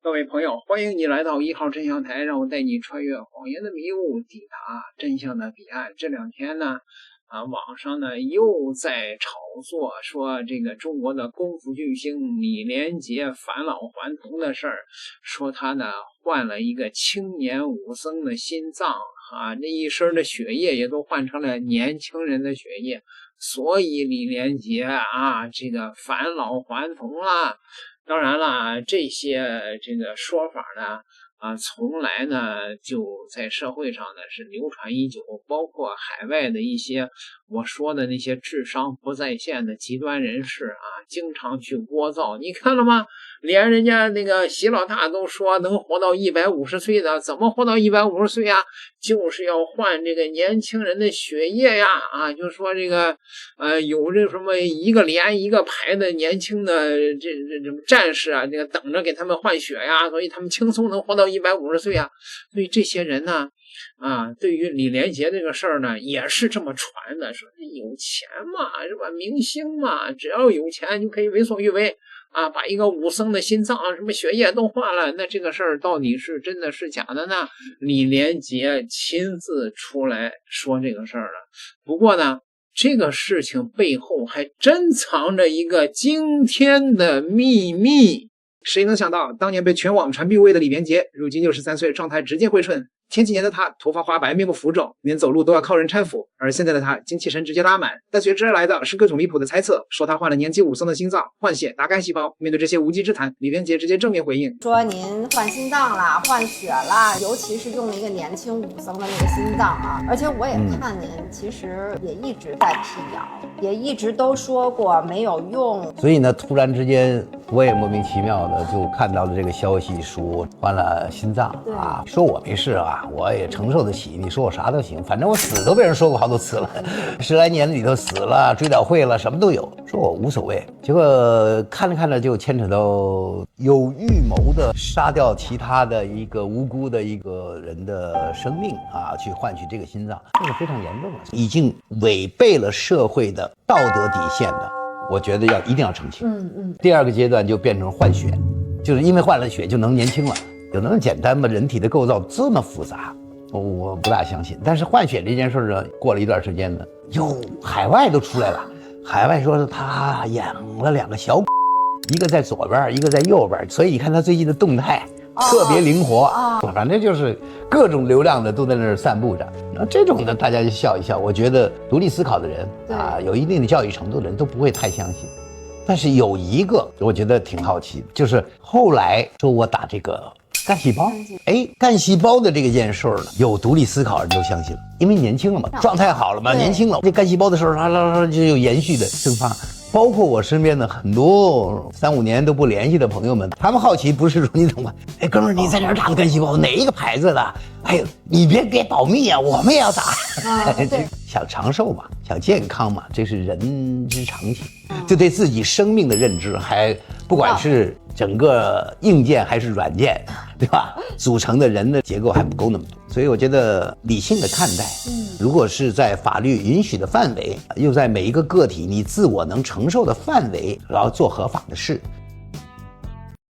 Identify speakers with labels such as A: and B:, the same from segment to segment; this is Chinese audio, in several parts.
A: 各位朋友，欢迎你来到1號真相台，让我带你穿越謊言的迷霧，抵達真相的彼岸。這兩天呢，網上呢又在炒作說這個中國的功夫巨星李連杰返老還童的事兒，說他呢換了一個青年武僧的心臟那一身的血液也都換成了年輕人的血液，所以李連杰這個返老還童了。當然了，這些這個說法呢從來呢就在社會上呢是流傳已久，包括海外的一些我說的那些智商不在線的极端人士經常去聒噪。你看了嗎？连人家那個習老大都說能活到150岁的，怎麼活到150岁啊？就是要換这个年輕人的血液呀！就說這個有這什麼一個連一個排的年輕的這戰士這個等着給他們換血呀，所以他們輕鬆能活到150歲啊。所以這些人呢對於李連杰這個事兒呢也是這麼傳的，說有錢嘛是吧，明星嘛，只要有錢就可以為所欲為把一個武僧的心臟什麼血液都換了。那這個事兒到底是真的是假的呢？李連杰親自出來說這個事兒了。不過呢，這個事情背後還真藏着一個驚天的秘密。誰能想到當年被全網傳必位的李連杰如今63歲，狀態直接回春。前幾年的他頭髮花白，面部浮腫，連走路都要靠人攙扶，而現在的他精氣神直接拉滿。但隨之而來的是各種離譜的猜測，說他換了年輕武僧的心臟，換血打幹細胞。面對這些無稽之談，李連杰直接正面回應，
B: 說您換心臟啦，換血啦，尤其是用了一個年輕武僧的那個心臟而且我也看您其實也一直在闢謠，也一直都說過沒有用。
C: 所以呢，突然之間我也莫名其妙的就看到了這個消息，說換了心臟說我沒事我也承受得起，你說我啥都行，反正我死都被人說過好多次了，10來年裡頭死了，追悼會了，什麼都有，說我無所謂。結果看着看着就牽扯到有預謀的殺掉其他的一個無辜的一個人的生命去換取這個心臟，這個非常嚴重了，已經違背了社會的道德底線的，我覺得一定要澄清。第二個階段就變成換血，就是因為換了血就能年輕了。有那麼簡單嗎？人體的構造這麼複雜，我不大相信。但是換血這件事呢，過了一段時間呢，海外都出來了。海外說是他養了2個小狗，一個在左邊，一個在右邊，所以你看他最近的動態特別靈活反正就是各種流量的都在那兒散布着。那這種的大家就笑一笑。我覺得獨立思考的人有一定的教育程度的人都不會太相信。但是有一個我覺得挺好奇，就是後來說我打這個幹細胞，幹細胞的這個件事呢，有獨立思考人都相信了，因為年輕了嘛，狀態好了嘛，年輕了，這幹細胞的時候就有延續的生發。包括我身邊的很多3、5年都不聯繫的朋友們，他們好奇不是說你懂嗎？哥們兒，你在哪兒打的幹細胞？哪一個牌子的？你別保密啊，我們也要打。想長壽嘛，想健康嘛，這是人之常情。就對自己生命的認知，還不管是整個硬件還是軟件，對吧？組成的人的結構還不夠那麼多，所以我覺得理性的看待。如果是在法律允許的範圍，又在每一個個體你自我能承受的範圍，然後做合法的事。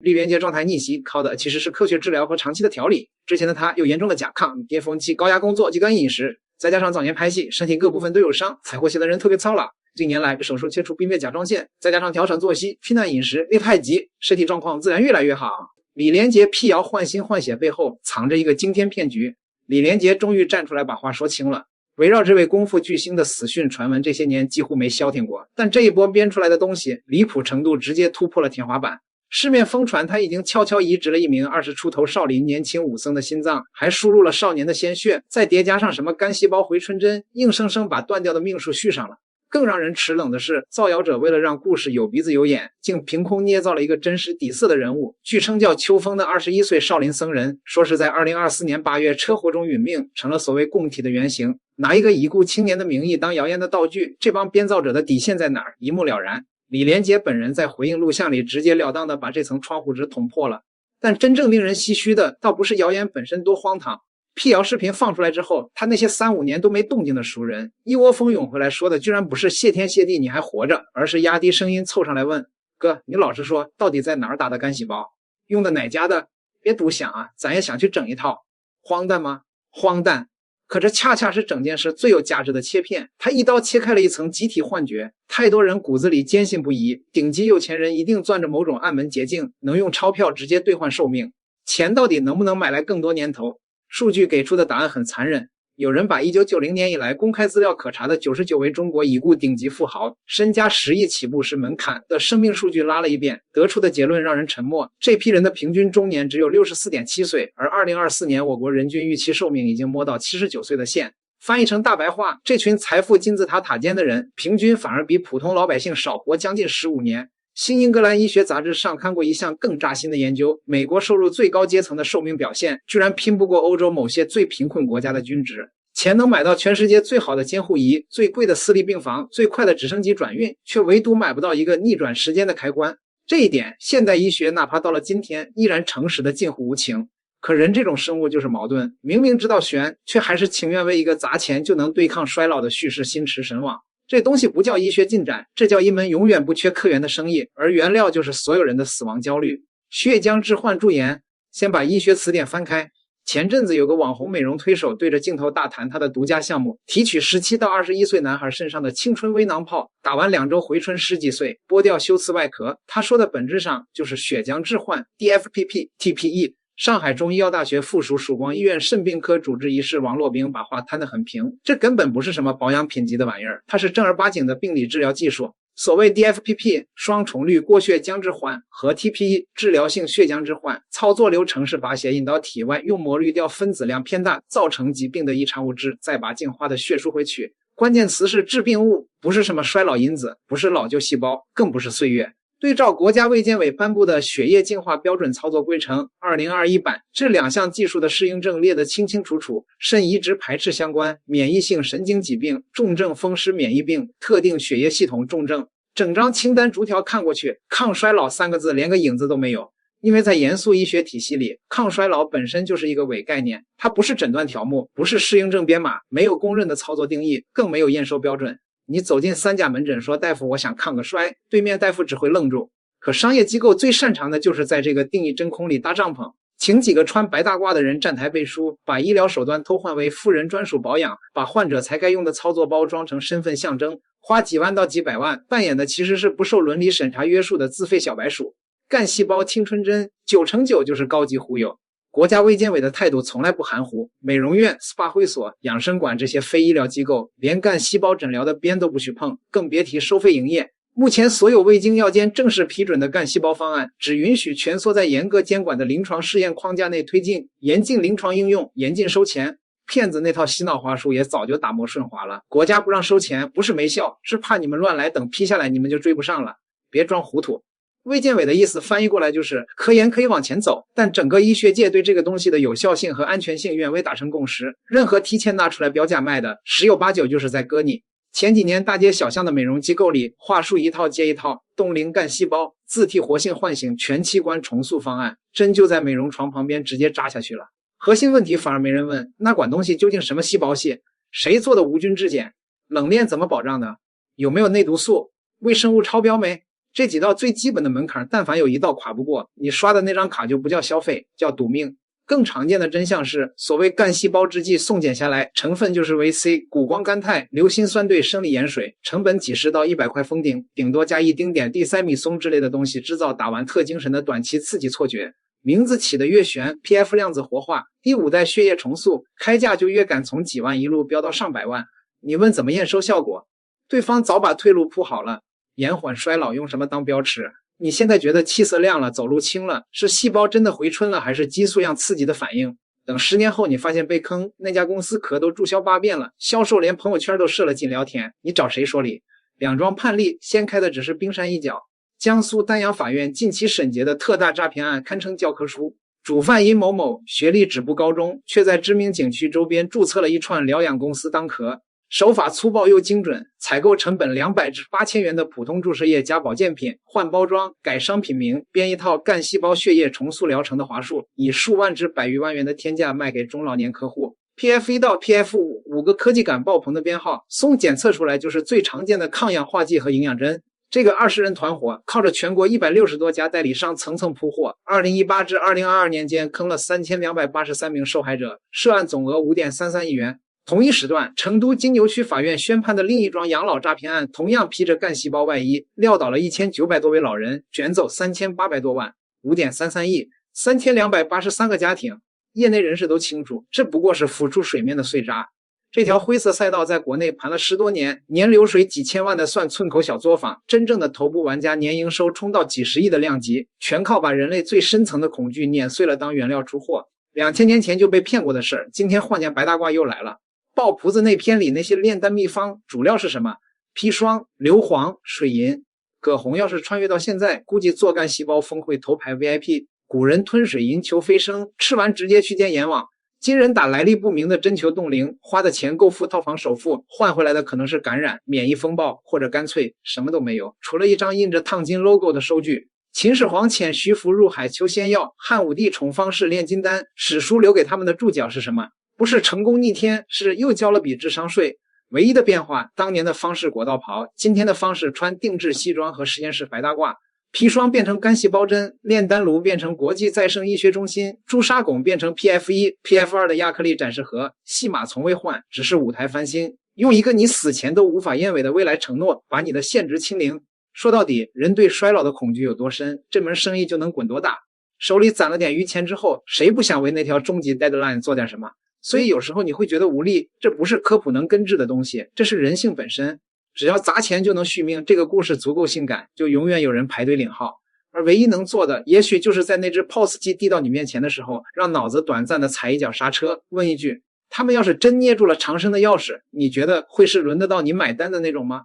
A: 李連杰狀態逆襲，靠的其實是科學治療和長期的調理。之前的他有嚴重的甲亢、巔峰期高壓工作、極端飲食，再加上早年拍戲，身體各部分都有傷，踩貨鞋的人特別操勞。近年來手術切除病變甲狀腺，再加上調整作息、批難飲食、列太極，身體狀況自然越來越好。李連杰闢謠換心換血背後藏着一個驚天騙局。李連杰終於站出來把話說清了。圍繞這位功夫巨星的死訊傳聞，這些年幾乎沒消停過，但這一波編出來的東西離譜程度直接突破了天花板。市面瘋傳他已經悄悄移植了一名20出頭少林年輕武僧的心臟，還輸入了少年的鮮血，再疊加上什麼幹細胞回春針，硬生生把斷掉的命數續上了。更讓人齒冷的是，造謠者為了讓故事有鼻子有眼，竟憑空捏造了一個真實底色的人物，據稱叫秋風的21歲少林僧人，說是在2024年8月車禍中殞命，成了所謂共體的原型。拿一個已故青年的名義當謠言的道具，這幫編造者的底線在哪兒？一目了然。李連杰本人在回應錄像裡直截了當地把這層窗戶紙捅破了。但真正令人唏噓的，倒不是謠言本身多荒唐，闢謠視頻放出來之後，他那些3、5年都沒動靜的熟人一窩蜂湧回來，說的居然不是謝天謝地你還活着，而是壓低聲音湊上來問，哥，你老實說，到底在哪兒打的幹細胞？用的哪家的？別獨想啊，咱也想去整一套，荒誕嗎？荒誕。可這恰恰是整件事最有價值的切片，他一刀切開了一層集體幻覺。太多人骨子裡堅信不疑，頂級有錢人一定攥着某種暗門捷徑，能用鈔票直接兌換壽命。錢到底能不能買來更多年頭？數據給出的答案很殘忍。有人把1990年以來公開資料可查的99位中國已故頂級富豪，身家10億起步是門檻的生命數據拉了一遍，得出的結論讓人沉默。這批人的平均中年只有64.7岁，而2024年我國人均預期壽命已經摸到79歲的線。翻譯成大白話，這群財富金字塔塔尖的人，平均反而比普通老百姓少活將近15年。新英格蘭醫學雜誌上看過一項更扎心的研究，美国收入最高階層的壽命表現居然拼不過歐洲某些最貧困国家的均值。钱能買到全世界最好的监護儀、最貴的私立病房、最快的直升機轉運，卻唯獨買不到一個逆轉時間的開關。這一點，現代醫學哪怕到了今天，依然誠實的近乎無情。可人這種生物就是矛盾，明明知道玄，卻還是情願為一個砸錢就能對抗衰老的敘事心馳神往。這東西不叫醫學進展，這叫一門永遠不缺客源的生意，而原料就是所有人的死亡焦慮。血漿置換助研，先把醫學詞典翻開。前陣子有個網紅美容推手對着鏡頭大談他的獨家項目，提取17到21歲男孩身上的青春微囊泡，打完2周回春10幾歲，剝掉修辭外殼。他說的本質上就是血漿置換 DFPP-TPE。上海中医药大學附屬曙光醫院腎病科主治医師王洛宾把話攤得很平，這根本不是什麼保養品級的玩意兒，它是正兒八經的病理治療技術。所謂 DFPP 雙重氯过血漿置換和 TPE 治療性血漿置換，操作流程是把血引到體外，用膜濾掉分子量偏大造成疾病的異常物質，再把淨化的血输回去。關鍵詞是致病物，不是什麼衰老因子，不是老舊細胞，更不是歲月。對照國家衛健委頒布的血液淨化標準操作規程2021版，這2項技術的適應症列得清清楚楚，腎移植排斥相關、免疫性神經疾病、重症风濕免疫病、特定血液系統重症，整張清單逐條看過去，抗衰老3個字連個影子都沒有。因為在嚴肅醫學體系裡，抗衰老本身就是一個偽概念，它不是診斷條目，不是適應症編碼，沒有公認的操作定義，更沒有驗收標準。你走進3甲門診說大夫我想抗個衰，對面大夫只會愣住。可商業機構最擅長的就是在這個定義真空裡搭帳篷，請幾個穿白大褂的人站台背書，把醫療手段偷換為富人專屬保養，把患者才該用的操作包裝成身份象徵，花幾萬到幾百萬，扮演的其實是不受倫理審查約束的自費小白鼠。幹細胞青春針9成9就是高級忽悠。國家衛健委的態度從來不含糊，美容院、SPA 會所、養生館這些非醫療機構，連幹細胞診療的邊都不許碰，更別提收費營業。目前所有未經藥監正式批准的幹細胞方案，只允許蜷縮在嚴格監管的臨床試驗框架內推進，嚴禁臨床應用，嚴禁收錢。騙子那套洗腦話術也早就打磨順滑了，國家不讓收錢，不是沒效，是怕你們亂來，等批下來你們就追不上了。別裝糊塗。衛健委的意思翻譯過來就是科研可以往前走，但整個醫學界對這個東西的有效性和安全性遠未達成共識，任何提前拿出來標價賣的，十有八九就是在割你。前幾年大街小巷的美容機構裡，話術一套接一套，凍齡幹細胞、自體活性喚醒全器官重塑方案，針就在美容床旁邊直接扎下去了。核心問題反而沒人問，那管東西究竟什麼細胞系？誰做的無菌質檢？冷鏈怎麼保障的？有沒有內毒素？微生物超標沒？這幾道最基本的門檻，但凡有一道跨不過，你刷的那張卡就不叫消費，叫賭命。更常見的真相是，所謂幹細胞制劑送檢下來，成分就是維 C、谷胱甘肽、硫辛酸對生理鹽水，成本幾十到100塊封頂，頂多加一丁點地塞米松之類的東西，制造打完特精神的短期刺激錯覺。名字起得越玄 ，PF 量子活化、第5代血液重塑，開價就越敢從幾萬一路飆到上百萬。你問怎麼驗收效果？對方早把退路鋪好了。延緩衰老用什麼當標尺？你現在覺得氣色亮了，走路輕了，是細胞真的回春了，還是激素樣刺激的反應？等10年後你發現被坑，那家公司殼都注銷8遍了，銷售連朋友圈都設了禁聊天，你找誰說理？兩樁判例掀開的只是冰山一角。江蘇丹陽法院近期審結的特大詐騙案堪稱教科書。主犯殷某某學歷只步高中，卻在知名景區周邊注冊了一串療養公司當殼。手法粗暴又精準，採購成本200至8000元的普通注射液加保健品，換包裝、改商品名，編一套幹細胞血液重塑療程的話術，以數萬至百餘萬元的天價賣給中老年客戶。PF1 到 PF5 5個科技感爆棚的編號，送檢測出來就是最常見的抗氧化劑和營養針。這個20人團伙靠着全國160多家代理商层层鋪貨，2018至2022年間坑了3283名受害者，涉案總額5.33亿元。同一时段，成都金牛区法院宣判的另一桩养老詐騙案，同樣披着干細胞外衣，撂倒了1900多位老人，卷走3800多万，5.33亿，3283个家庭。業內人士都清楚，這不過是浮出水面的碎渣。這條灰色賽道在國內盤了10多年，年流水幾千萬的算寸口小作坊，真正的頭部玩家年營收衝到幾十億的量級，全靠把人類最深層的恐懼碾碎了當原料出貨。2000年前就被騙過的事兒，今天換件白大褂又來了。爆璞子那篇裡那些煉丹秘方主料是什麼？砒霜、硫磺、水銀。葛洪要是穿越到現在，估計做幹細胞峰會頭排 VIP。古人吞水銀求飛升，吃完直接去見閻王。今人打來歷不明的針求凍齡，花的錢夠付套房首付，換回來的可能是感染、免疫風暴，或者乾脆什麼都沒有，除了一張印着燙金 logo 的收據。秦始皇遣徐福入海求仙藥，漢武帝寵方士煉金丹，史書留給他們的注腳是什麼？不是成功逆天，是又交了筆智商稅。唯一的變化，當年的方士裹道袍，今天的方士穿定制西裝和實驗室白大褂。砒霜變成乾細胞針，煉丹爐變成國際再生醫學中心，朱砂汞變成 PF1、PF2 的亞克力展示盒，戲碼從未換，只是舞台翻新。用一個你死前都無法驗偽的未來承諾，把你的現值清零。說到底，人對衰老的恐懼有多深，這門生意就能滾多大。手裡攢了點餘錢之後，誰不想為那條終極 deadline 做點什麼？所以有時候你會覺得無力，這不是科普能根治的東西，這是人性本身。只要砸錢就能續命，這個故事足夠性感，就永遠有人排隊領號。而唯一能做的，也許就是在那只 POS 機遞到你面前的時候，讓腦子短暫的踩一腳剎車，問一句：他們要是真捏住了長生的鑰匙，你覺得會是輪得到你買單的那種嗎？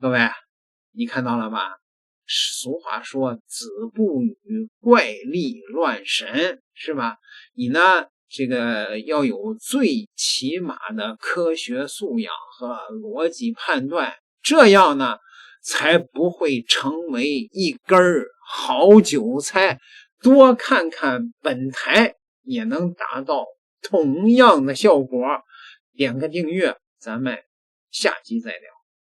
A: 各位，你看到了嗎？俗話說子不語怪力亂神，是吧？你呢，這個要有最起碼的科學素養和邏輯判斷，這樣呢才不會成為一根好韭菜。多看看本台也能達到同樣的效果。點個訂閱，咱們下集再聊。